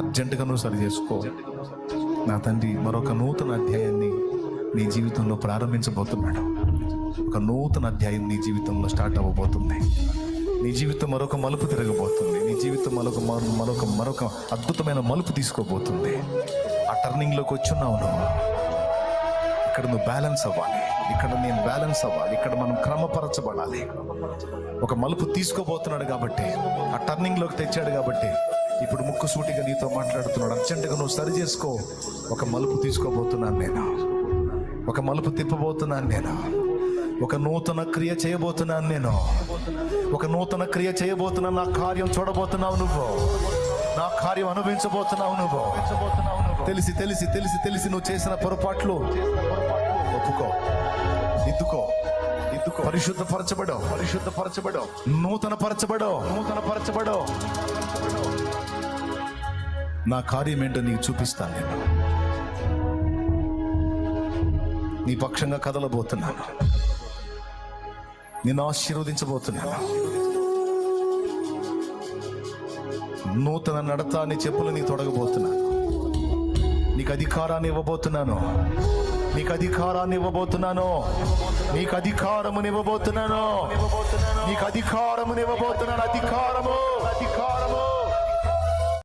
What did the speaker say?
అర్జెంటుగా నువ్వు సరి చేసుకో. నా తండ్రి మరొక నూతన అధ్యాయాన్ని నీ జీవితంలో ప్రారంభించబోతున్నాడు. ఒక నూతన అధ్యాయం నీ జీవితంలో స్టార్ట్ అవ్వబోతుంది. నీ జీవితం మరొక మలుపు తిరగబోతుంది. నీ జీవితం మరొక అద్భుతమైన మలుపు తీసుకోబోతుంది. ఆ టర్నింగ్లోకి వచ్చున్నావు నువ్వు. ఇక్కడ నువ్వు బ్యాలెన్స్ అవ్వాలి, ఇక్కడ నేను బ్యాలెన్స్ అవ్వాలి, ఇక్కడ మనం క్రమపరచబడాలి. ఒక మలుపు తీసుకోబోతున్నాడు కాబట్టి, ఆ టర్నింగ్లోకి తెచ్చాడు కాబట్టి ఇప్పుడు ముక్కుసూటిగా నీతో మాట్లాడుతున్నాడు. అర్జెంటుగా నువ్వు సరి చేసుకో. ఒక మలుపు తీసుకోబోతున్నాను నేను, ఒక మలుపు తిప్పబోతున్నాను నేను, ఒక నూతన క్రియ చేయబోతున్నాను నేను, ఒక నూతన క్రియ చేయబోతున్నాను. నా కార్యం చూడబోతున్నావు నువ్వు, నా కార్యం అనుభవించబోతున్నావు నువ్వు. తెలిసి తెలిసి తెలిసి తెలిసి నువ్వు చేసిన పొరపాట్లు ఒప్పుకో, దిద్దుకో, పరిశుద్ధపరచబడో, నూతన పరచబడో. నా కార్యం ఏంటో నీకు చూపిస్తాను. నేను నీ పక్షంగా కదలబోతున్నాను, నిన్ను ఆశీర్వదించబోతున్నాను. నూతన నడత నీ చెప్పులు నీ తొడగబోతున్నాను. నీకు అధికారాన్ని ఇవ్వబోతున్నాను, నీకు అధికారాన్ని ఇవ్వబోతున్నాను, నీకు అధికారమునివ్వబోతున్నాను, నీకు అధికారమునివ్వబోతున్నాను. అధికారము